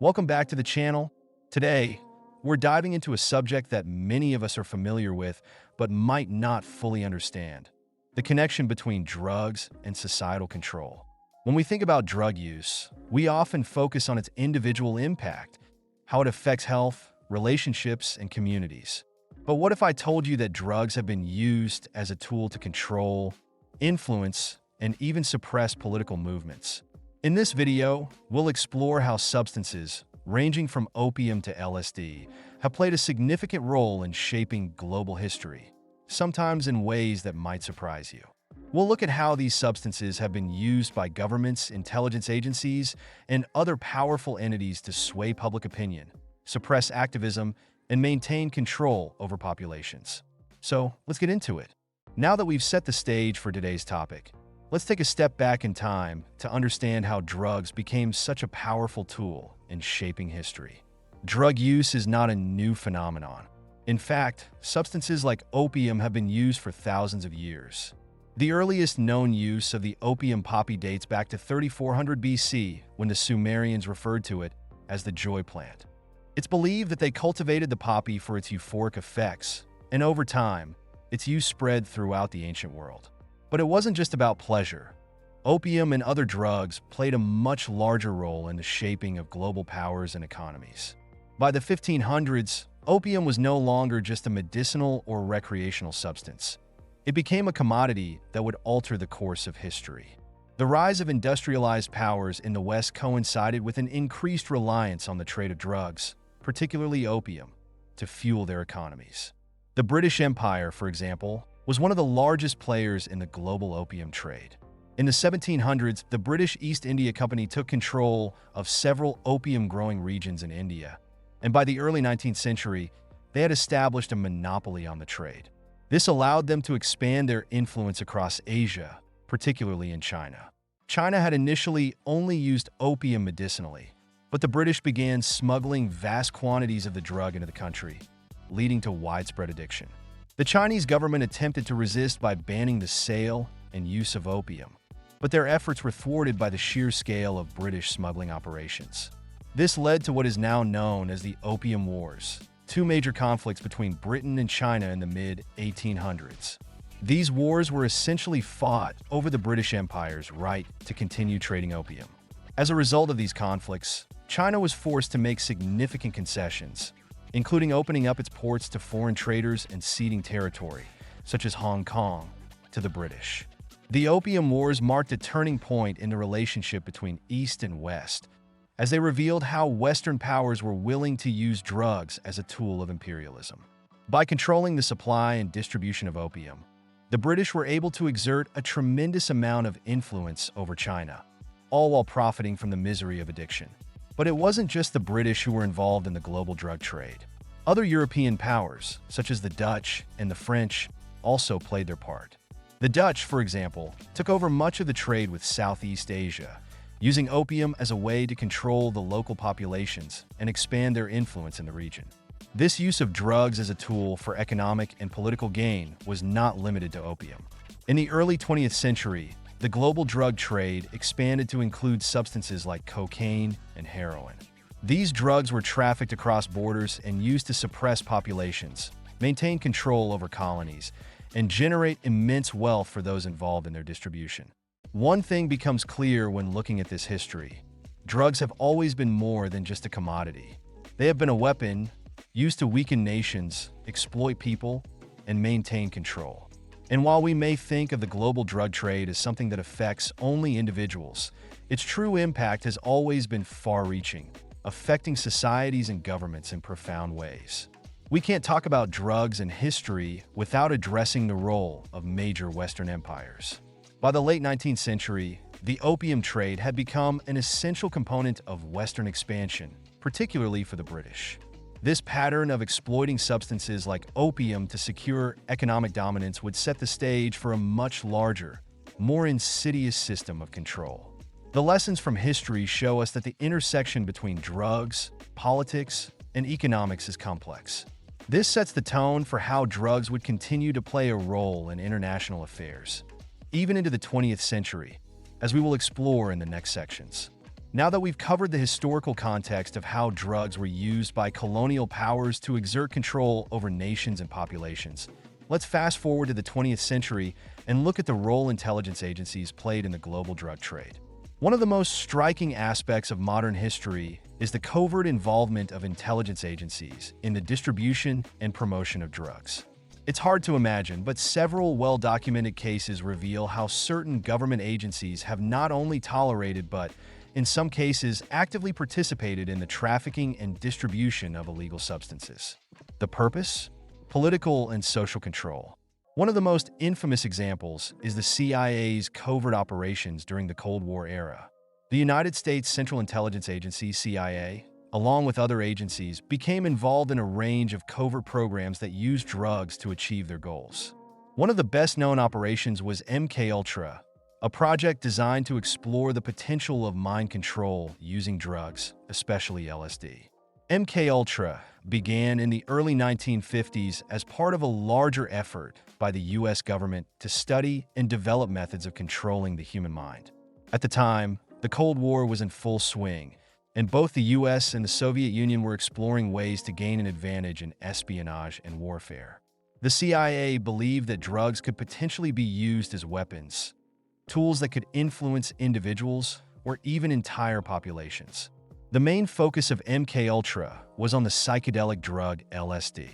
Welcome back to the channel. Today, we're diving into a subject that many of us are familiar with, but might not fully understand: the connection between drugs and societal control. When we think about drug use, we often focus on its individual impact, how it affects health, relationships, and communities. But what if I told you that drugs have been used as a tool to control, influence, and even suppress political movements? In this video, we'll explore how substances, ranging from opium to LSD, have played a significant role in shaping global history, sometimes in ways that might surprise you. We'll look at how these substances have been used by governments, intelligence agencies, and other powerful entities to sway public opinion, suppress activism, and maintain control over populations. So, let's get into it. Now that we've set the stage for today's topic, let's take a step back in time to understand how drugs became such a powerful tool in shaping history. Drug use is not a new phenomenon. In fact, substances like opium have been used for thousands of years. The earliest known use of the opium poppy dates back to 3400 BC, when the Sumerians referred to it as the joy plant. It's believed that they cultivated the poppy for its euphoric effects, and over time, its use spread throughout the ancient world. But it wasn't just about pleasure. Opium and other drugs played a much larger role in the shaping of global powers and economies. By the 1500s, opium was no longer just a medicinal or recreational substance. It became a commodity that would alter the course of history. The rise of industrialized powers in the West coincided with an increased reliance on the trade of drugs, particularly opium, to fuel their economies. The British Empire, for example, was one of the largest players in the global opium trade. In the 1700s, the British East India Company took control of several opium-growing regions in India, and by the early 19th century, they had established a monopoly on the trade. This allowed them to expand their influence across Asia, particularly in China. China had initially only used opium medicinally, but the British began smuggling vast quantities of the drug into the country, leading to widespread addiction. The Chinese government attempted to resist by banning the sale and use of opium, but their efforts were thwarted by the sheer scale of British smuggling operations. This led to what is now known as the Opium Wars, two major conflicts between Britain and China in the mid-1800s. These wars were essentially fought over the British Empire's right to continue trading opium. As a result of these conflicts, China was forced to make significant concessions, including opening up its ports to foreign traders and ceding territory, such as Hong Kong, to the British. The Opium Wars marked a turning point in the relationship between East and West, as they revealed how Western powers were willing to use drugs as a tool of imperialism. By controlling the supply and distribution of opium, the British were able to exert a tremendous amount of influence over China, all while profiting from the misery of addiction. But it wasn't just the British who were involved in the global drug trade. Other European powers, such as the Dutch and the French, also played their part. The Dutch, for example, took over much of the trade with Southeast Asia, using opium as a way to control the local populations and expand their influence in the region. This use of drugs as a tool for economic and political gain was not limited to opium. In the early 20th century, the global drug trade expanded to include substances like cocaine and heroin. These drugs were trafficked across borders and used to suppress populations, maintain control over colonies, and generate immense wealth for those involved in their distribution. One thing becomes clear when looking at this history: drugs have always been more than just a commodity. They have been a weapon used to weaken nations, exploit people, and maintain control. And while we may think of the global drug trade as something that affects only individuals, its true impact has always been far-reaching, affecting societies and governments in profound ways. We can't talk about drugs and history without addressing the role of major Western empires. By the late 19th century, the opium trade had become an essential component of Western expansion, particularly for the British. This pattern of exploiting substances like opium to secure economic dominance would set the stage for a much larger, more insidious system of control. The lessons from history show us that the intersection between drugs, politics, and economics is complex. This sets the tone for how drugs would continue to play a role in international affairs, even into the 20th century, as we will explore in the next sections. Now that we've covered the historical context of how drugs were used by colonial powers to exert control over nations and populations, let's fast forward to the 20th century and look at the role intelligence agencies played in the global drug trade. One of the most striking aspects of modern history is the covert involvement of intelligence agencies in the distribution and promotion of drugs. It's hard to imagine, but several well-documented cases reveal how certain government agencies have not only tolerated but, in some cases, actively participated in the trafficking and distribution of illegal substances. The purpose? Political and social control. One of the most infamous examples is the CIA's covert operations during the Cold War era. The United States Central Intelligence Agency, CIA, along with other agencies, became involved in a range of covert programs that used drugs to achieve their goals. One of the best-known operations was MKUltra, a project designed to explore the potential of mind control using drugs, especially LSD. MKUltra began in the early 1950s as part of a larger effort by the U.S. government to study and develop methods of controlling the human mind. At the time, the Cold War was in full swing, and both the U.S. and the Soviet Union were exploring ways to gain an advantage in espionage and warfare. The CIA believed that drugs could potentially be used as weapons, tools that could influence individuals or even entire populations. The main focus of MKUltra was on the psychedelic drug LSD.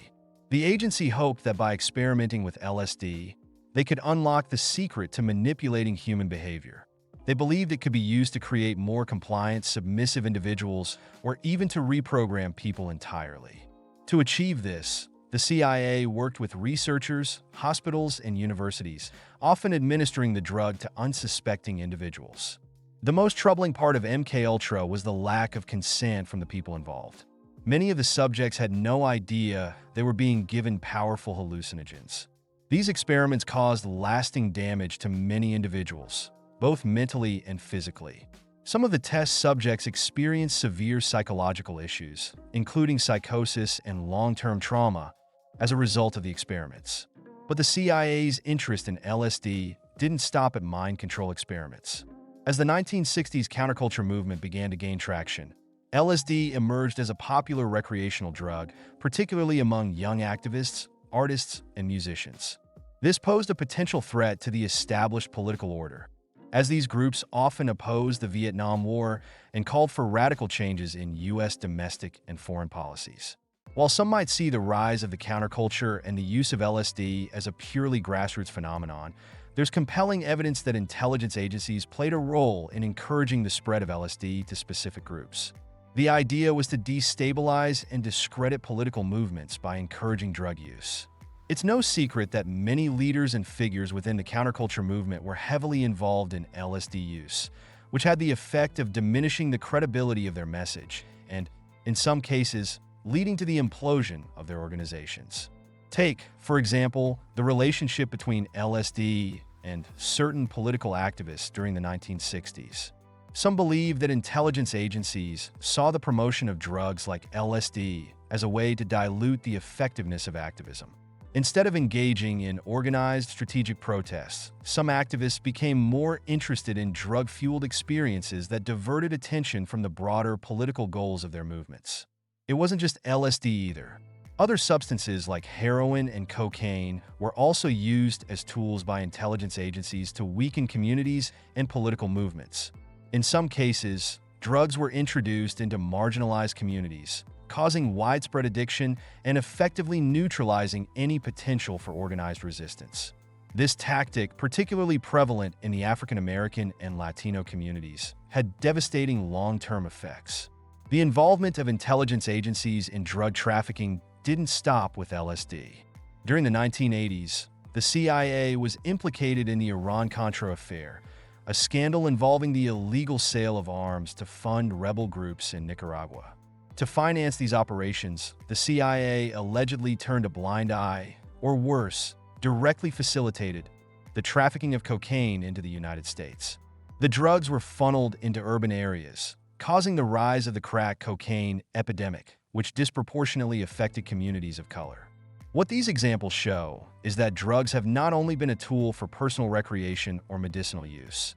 The agency hoped that by experimenting with LSD, they could unlock the secret to manipulating human behavior. They believed it could be used to create more compliant, submissive individuals or even to reprogram people entirely. To achieve this, the CIA worked with researchers, hospitals, and universities, often administering the drug to unsuspecting individuals. The most troubling part of MKUltra was the lack of consent from the people involved. Many of the subjects had no idea they were being given powerful hallucinogens. These experiments caused lasting damage to many individuals, both mentally and physically. Some of the test subjects experienced severe psychological issues, including psychosis and long-term trauma, as a result of the experiments. But the CIA's interest in LSD didn't stop at mind control experiments. As the 1960s counterculture movement began to gain traction, LSD emerged as a popular recreational drug, particularly among young activists, artists, and musicians. This posed a potential threat to the established political order, as these groups often opposed the Vietnam War and called for radical changes in U.S. domestic and foreign policies. While some might see the rise of the counterculture and the use of LSD as a purely grassroots phenomenon, there's compelling evidence that intelligence agencies played a role in encouraging the spread of LSD to specific groups. The idea was to destabilize and discredit political movements by encouraging drug use. It's no secret that many leaders and figures within the counterculture movement were heavily involved in LSD use, which had the effect of diminishing the credibility of their message and, in some cases, leading to the implosion of their organizations. Take, for example, the relationship between LSD and certain political activists during the 1960s. Some believe that intelligence agencies saw the promotion of drugs like LSD as a way to dilute the effectiveness of activism. Instead of engaging in organized strategic protests, some activists became more interested in drug-fueled experiences that diverted attention from the broader political goals of their movements. It wasn't just LSD either. Other substances like heroin and cocaine were also used as tools by intelligence agencies to weaken communities and political movements. In some cases, drugs were introduced into marginalized communities, causing widespread addiction and effectively neutralizing any potential for organized resistance. This tactic, particularly prevalent in the African American and Latino communities, had devastating long-term effects. The involvement of intelligence agencies in drug trafficking didn't stop with LSD. During the 1980s, the CIA was implicated in the Iran-Contra affair, a scandal involving the illegal sale of arms to fund rebel groups in Nicaragua. To finance these operations, the CIA allegedly turned a blind eye, or worse, directly facilitated the trafficking of cocaine into the United States. The drugs were funneled into urban areas, causing the rise of the crack cocaine epidemic, which disproportionately affected communities of color. What these examples show is that drugs have not only been a tool for personal recreation or medicinal use.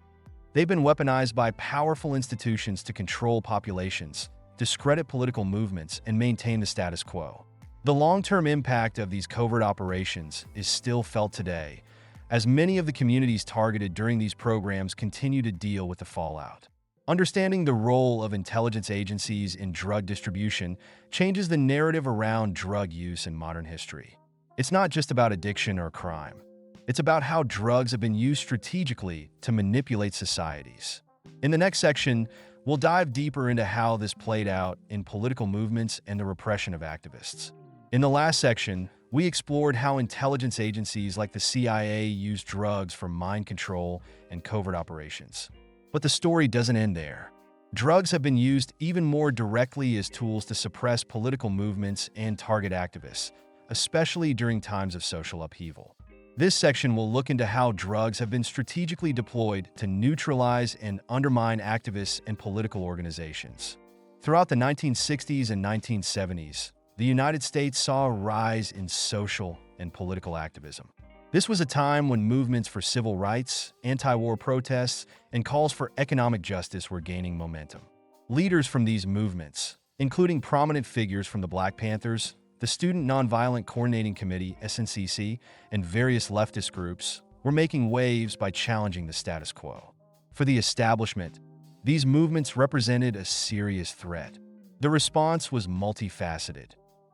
They've been weaponized by powerful institutions to control populations, discredit political movements, and maintain the status quo. The long-term impact of these covert operations is still felt today, as many of the communities targeted during these programs continue to deal with the fallout. Understanding the role of intelligence agencies in drug distribution changes the narrative around drug use in modern history. It's not just about addiction or crime. It's about how drugs have been used strategically to manipulate societies. In the next section, we'll dive deeper into how this played out in political movements and the repression of activists. In the last section, we explored how intelligence agencies like the CIA used drugs for mind control and covert operations. But the story doesn't end there. Drugs have been used even more directly as tools to suppress political movements and target activists, especially during times of social upheaval. This section will look into how drugs have been strategically deployed to neutralize and undermine activists and political organizations. Throughout the 1960s and 1970s, the United States saw a rise in social and political activism. This was a time when movements for civil rights, anti-war protests, and calls for economic justice were gaining momentum. Leaders from these movements, including prominent figures from the Black Panthers, the Student Nonviolent Coordinating Committee, SNCC, and various leftist groups, were making waves by challenging the status quo. For the establishment, these movements represented a serious threat. The response was multifaceted.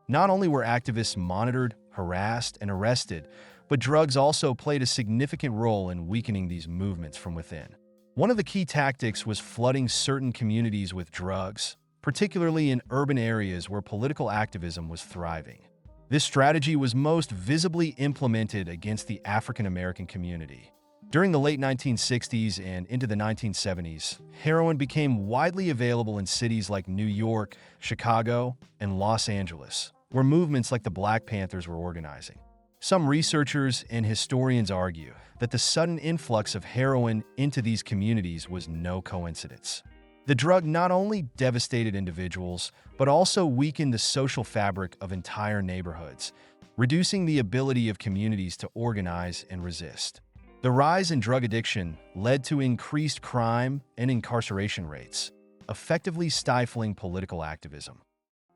Not only were activists monitored, harassed, and arrested, but drugs also played a significant role in weakening these movements from within. One of the key tactics was flooding certain communities with drugs, particularly in urban areas where political activism was thriving. This strategy was most visibly implemented against the African American community. During the late 1960s and into the 1970s, heroin became widely available in cities like New York, Chicago, and Los Angeles, where movements like the Black Panthers were organizing. Some researchers and historians argue that the sudden influx of heroin into these communities was no coincidence. The drug not only devastated individuals, but also weakened the social fabric of entire neighborhoods, reducing the ability of communities to organize and resist. The rise in drug addiction led to increased crime and incarceration rates, effectively stifling political activism.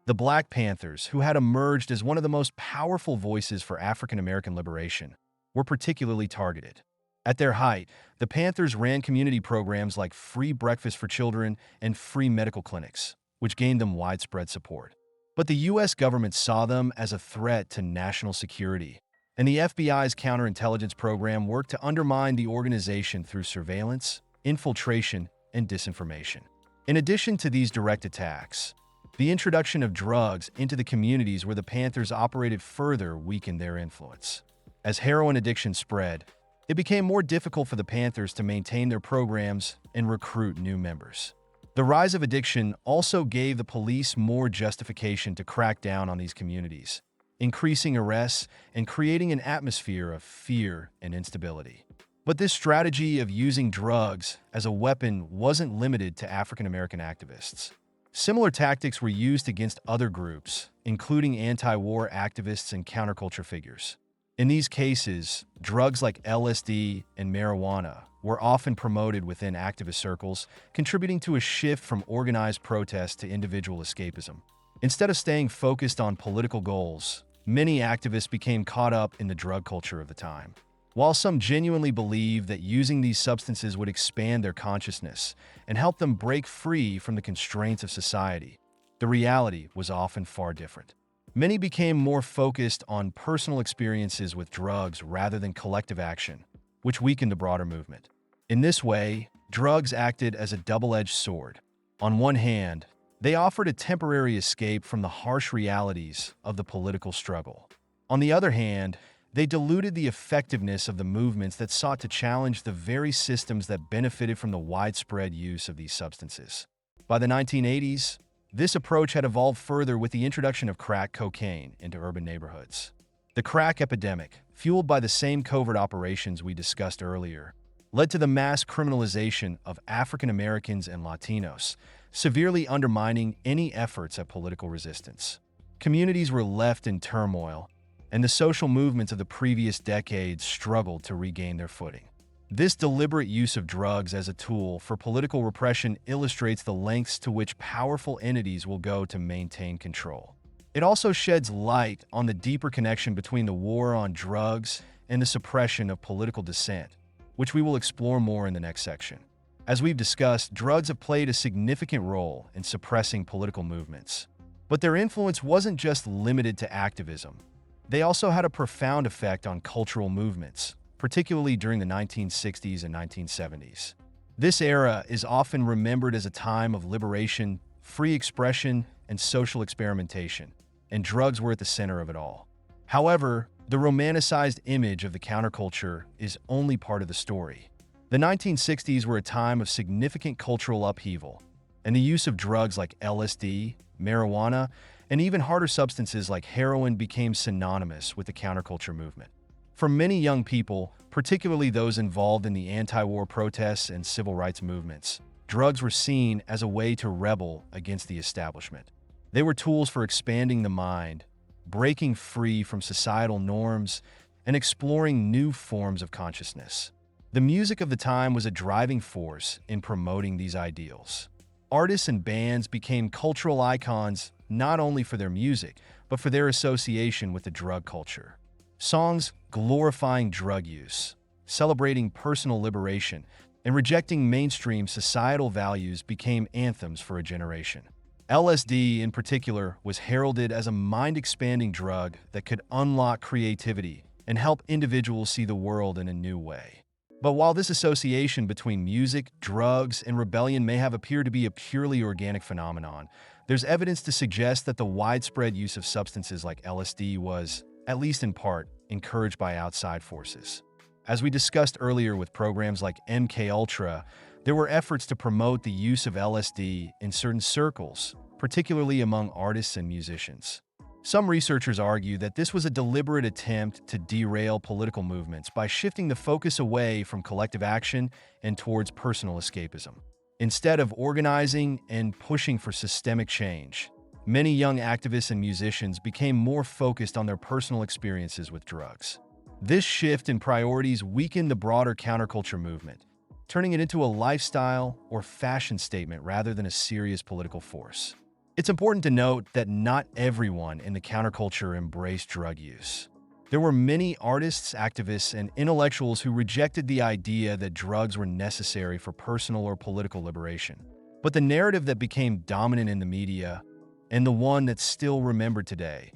The Black Panthers, who had emerged as one of the most powerful voices for African American liberation, were particularly targeted. At their height, the Panthers ran community programs like free breakfast for children and free medical clinics, which gained them widespread support. But the U.S. government saw them as a threat to national security, and the FBI's counterintelligence program worked to undermine the organization through surveillance, infiltration, and disinformation. In addition to these direct attacks, the introduction of drugs into the communities where the Panthers operated further weakened their influence. As heroin addiction spread, it became more difficult for the Panthers to maintain their programs and recruit new members. The rise of addiction also gave the police more justification to crack down on these communities, increasing arrests and creating an atmosphere of fear and instability. But this strategy of using drugs as a weapon wasn't limited to African American activists. Similar tactics were used against other groups, including anti-war activists and counterculture figures. In these cases, drugs like LSD and marijuana were often promoted within activist circles, contributing to a shift from organized protest to individual escapism. Instead of staying focused on political goals, many activists became caught up in the drug culture of the time. While some genuinely believed that using these substances would expand their consciousness and help them break free from the constraints of society, the reality was often far different. Many became more focused on personal experiences with drugs rather than collective action, which weakened the broader movement. In this way, drugs acted as a double-edged sword. On one hand, they offered a temporary escape from the harsh realities of the political struggle. On the other hand, they diluted the effectiveness of the movements that sought to challenge the very systems that benefited from the widespread use of these substances. By the 1980s, this approach had evolved further with the introduction of crack cocaine into urban neighborhoods. The crack epidemic, fueled by the same covert operations we discussed earlier, led to the mass criminalization of African Americans and Latinos, severely undermining any efforts at political resistance. Communities were left in turmoil, and the social movements of the previous decades struggled to regain their footing. This deliberate use of drugs as a tool for political repression illustrates the lengths to which powerful entities will go to maintain control. It also sheds light on the deeper connection between the war on drugs and the suppression of political dissent, which we will explore more in the next section. As we've discussed, drugs have played a significant role in suppressing political movements. But their influence wasn't just limited to activism. They also had a profound effect on cultural movements, particularly during the 1960s and 1970s. This era is often remembered as a time of liberation, free expression, and social experimentation, and drugs were at the center of it all. However, the romanticized image of the counterculture is only part of the story. The 1960s were a time of significant cultural upheaval, and the use of drugs like LSD, marijuana, and even harder substances like heroin became synonymous with the counterculture movement. For many young people, particularly those involved in the anti-war protests and civil rights movements, drugs were seen as a way to rebel against the establishment. They were tools for expanding the mind, breaking free from societal norms, and exploring new forms of consciousness. The music of the time was a driving force in promoting these ideals. Artists and bands became cultural icons not only for their music, but for their association with the drug culture. Songs glorifying drug use, celebrating personal liberation, and rejecting mainstream societal values became anthems for a generation. LSD, in particular, was heralded as a mind-expanding drug that could unlock creativity and help individuals see the world in a new way. But while this association between music, drugs, and rebellion may have appeared to be a purely organic phenomenon, there's evidence to suggest that the widespread use of substances like LSD was, at least in part, encouraged by outside forces. As we discussed earlier with programs like MKUltra, there were efforts to promote the use of LSD in certain circles, particularly among artists and musicians. Some researchers argue that this was a deliberate attempt to derail political movements by shifting the focus away from collective action and towards personal escapism. Instead of organizing and pushing for systemic change, many young activists and musicians became more focused on their personal experiences with drugs. This shift in priorities weakened the broader counterculture movement, turning it into a lifestyle or fashion statement rather than a serious political force. It's important to note that not everyone in the counterculture embraced drug use. There were many artists, activists, and intellectuals who rejected the idea that drugs were necessary for personal or political liberation. But the narrative that became dominant in the media, and the one that's still remembered today,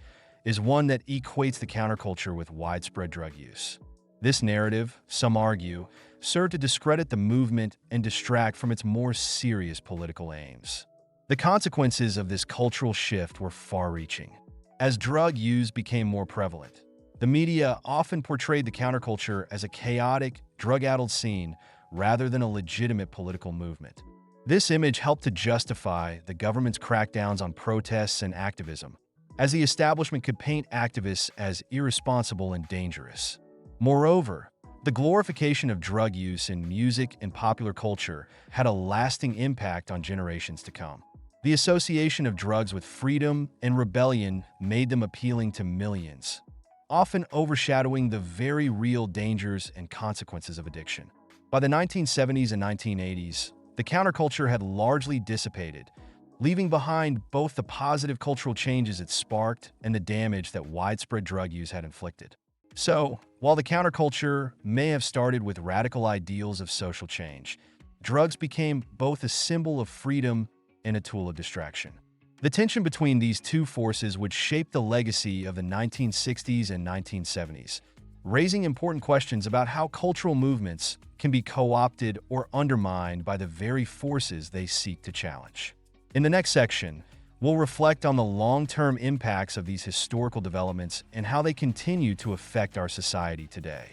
is one that equates the counterculture with widespread drug use. This narrative, some argue, served to discredit the movement and distract from its more serious political aims. The consequences of this cultural shift were far-reaching. As drug use became more prevalent, the media often portrayed the counterculture as a chaotic, drug-addled scene rather than a legitimate political movement. This image helped to justify the government's crackdowns on protests and activism, as the establishment could paint activists as irresponsible and dangerous. Moreover, the glorification of drug use in music and popular culture had a lasting impact on generations to come. The association of drugs with freedom and rebellion made them appealing to millions, often overshadowing the very real dangers and consequences of addiction. By the 1970s and 1980s, the counterculture had largely dissipated, leaving behind both the positive cultural changes it sparked and the damage that widespread drug use had inflicted. So, while the counterculture may have started with radical ideals of social change, drugs became both a symbol of freedom and a tool of distraction. The tension between these two forces would shape the legacy of the 1960s and 1970s, raising important questions about how cultural movements can be co-opted or undermined by the very forces they seek to challenge. In the next section, we'll reflect on the long-term impacts of these historical developments and how they continue to affect our society today.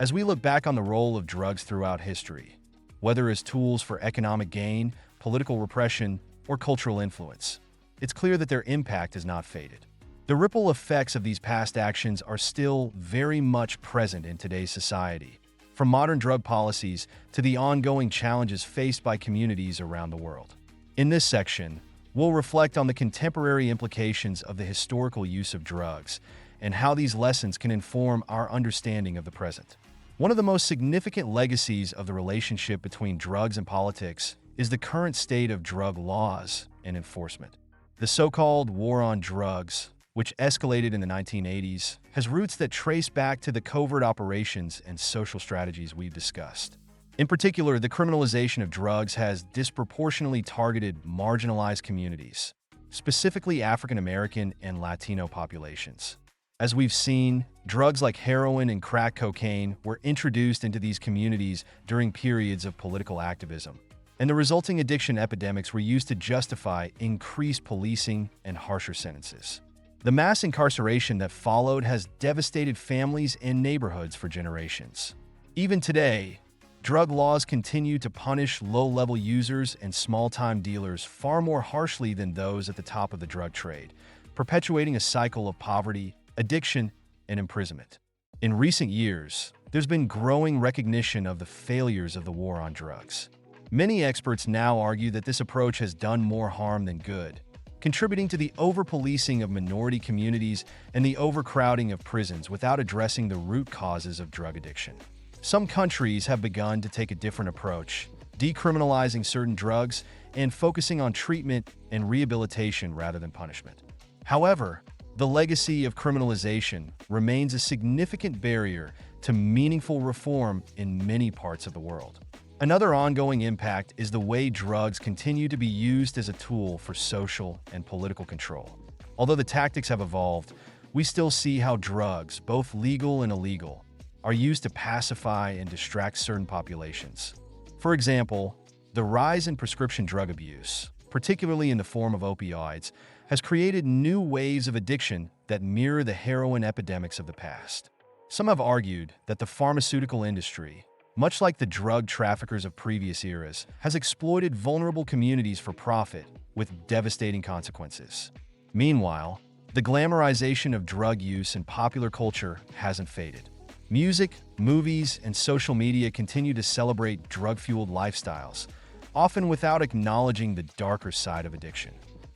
As we look back on the role of drugs throughout history, whether as tools for economic gain, political repression, or cultural influence, it's clear that their impact has not faded. The ripple effects of these past actions are still very much present in today's society, from modern drug policies to the ongoing challenges faced by communities around the world. In this section, we'll reflect on the contemporary implications of the historical use of drugs and how these lessons can inform our understanding of the present. One of the most significant legacies of the relationship between drugs and politics is the current state of drug laws and enforcement. The so-called war on drugs, which escalated in the 1980s, has roots that trace back to the covert operations and social strategies we've discussed. In particular, the criminalization of drugs has disproportionately targeted marginalized communities, specifically African American and Latino populations. As we've seen, drugs like heroin and crack cocaine were introduced into these communities during periods of political activism, and the resulting addiction epidemics were used to justify increased policing and harsher sentences. The mass incarceration that followed has devastated families and neighborhoods for generations. Even today, drug laws continue to punish low-level users and small-time dealers far more harshly than those at the top of the drug trade, perpetuating a cycle of poverty, addiction, and imprisonment. In recent years, there's been growing recognition of the failures of the war on drugs. Many experts now argue that this approach has done more harm than good, contributing to the over-policing of minority communities and the overcrowding of prisons without addressing the root causes of drug addiction. Some countries have begun to take a different approach, decriminalizing certain drugs and focusing on treatment and rehabilitation rather than punishment. However, the legacy of criminalization remains a significant barrier to meaningful reform in many parts of the world. Another ongoing impact is the way drugs continue to be used as a tool for social and political control. Although the tactics have evolved, we still see how drugs, both legal and illegal, are used to pacify and distract certain populations. For example, the rise in prescription drug abuse, particularly in the form of opioids, has created new waves of addiction that mirror the heroin epidemics of the past. Some have argued that the pharmaceutical industry, much like the drug traffickers of previous eras, has exploited vulnerable communities for profit with devastating consequences. Meanwhile, the glamorization of drug use in popular culture hasn't faded. Music, movies, and social media continue to celebrate drug-fueled lifestyles, often without acknowledging the darker side of addiction.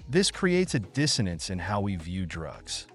This creates a dissonance in how we view drugs.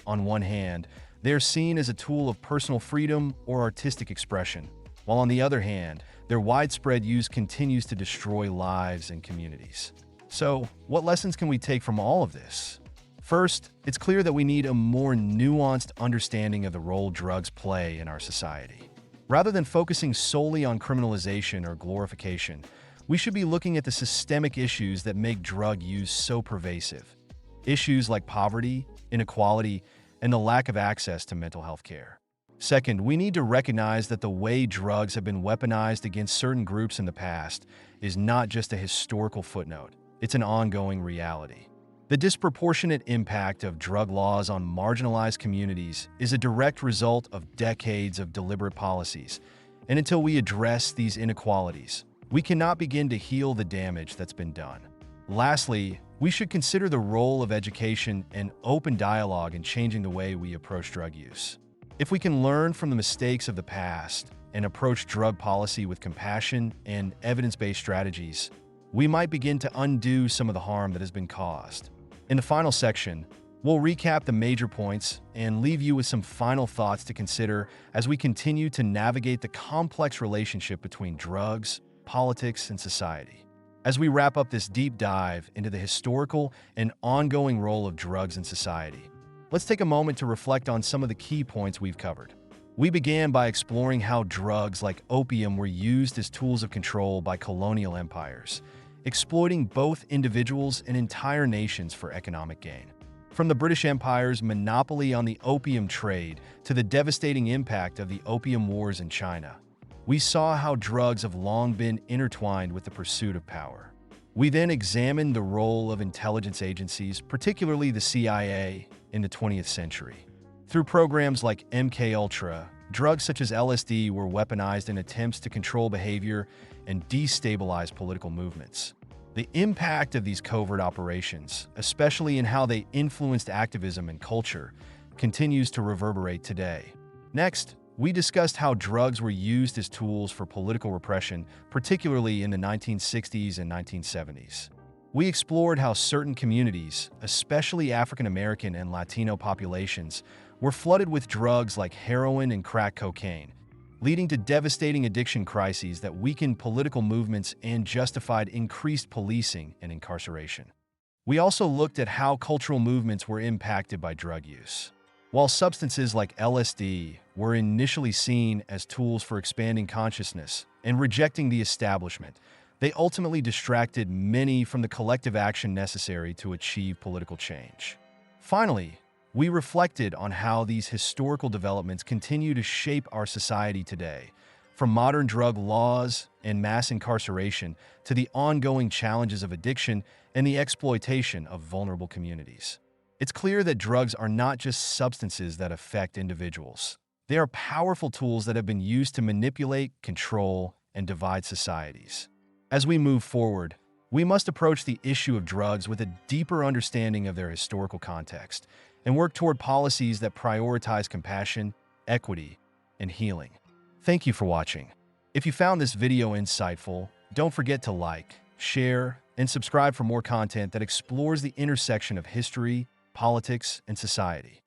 On one hand, they are seen as a tool of personal freedom or artistic expression, while on the other hand, their widespread use continues to destroy lives and communities. So, what lessons can we take from all of this? First, it's clear that we need a more nuanced understanding of the role drugs play in our society. Rather than focusing solely on criminalization or glorification, we should be looking at the systemic issues that make drug use so pervasive. Issues like poverty, inequality, and the lack of access to mental health care. Second, we need to recognize that the way drugs have been weaponized against certain groups in the past is not just a historical footnote, it's an ongoing reality. The disproportionate impact of drug laws on marginalized communities is a direct result of decades of deliberate policies, and until we address these inequalities, we cannot begin to heal the damage that's been done. Lastly, we should consider the role of education and open dialogue in changing the way we approach drug use. If we can learn from the mistakes of the past and approach drug policy with compassion and evidence-based strategies, we might begin to undo some of the harm that has been caused. In the final section, we'll recap the major points and leave you with some final thoughts to consider as we continue to navigate the complex relationship between drugs, politics, and society. As we wrap up this deep dive into the historical and ongoing role of drugs in society, let's take a moment to reflect on some of the key points we've covered. We began by exploring how drugs like opium were used as tools of control by colonial empires, exploiting both individuals and entire nations for economic gain. From the British Empire's monopoly on the opium trade to the devastating impact of the Opium Wars in China, we saw how drugs have long been intertwined with the pursuit of power. We then examined the role of intelligence agencies, particularly the CIA, in the 20th century. Through programs like MKUltra, drugs such as LSD were weaponized in attempts to control behavior and destabilize political movements. The impact of these covert operations, especially in how they influenced activism and culture, continues to reverberate today. Next, we discussed how drugs were used as tools for political repression, particularly in the 1960s and 1970s. We explored how certain communities, especially African American and Latino populations, were flooded with drugs like heroin and crack cocaine, leading to devastating addiction crises that weakened political movements and justified increased policing and incarceration. We also looked at how cultural movements were impacted by drug use. While substances like LSD were initially seen as tools for expanding consciousness and rejecting the establishment, they ultimately distracted many from the collective action necessary to achieve political change. Finally, we reflected on how these historical developments continue to shape our society today, from modern drug laws and mass incarceration to the ongoing challenges of addiction and the exploitation of vulnerable communities. It's clear that drugs are not just substances that affect individuals. They are powerful tools that have been used to manipulate, control, and divide societies. As we move forward, we must approach the issue of drugs with a deeper understanding of their historical context and work toward policies that prioritize compassion, equity, and healing. Thank you for watching. If you found this video insightful, don't forget to like, share, and subscribe for more content that explores the intersection of history, politics, and society.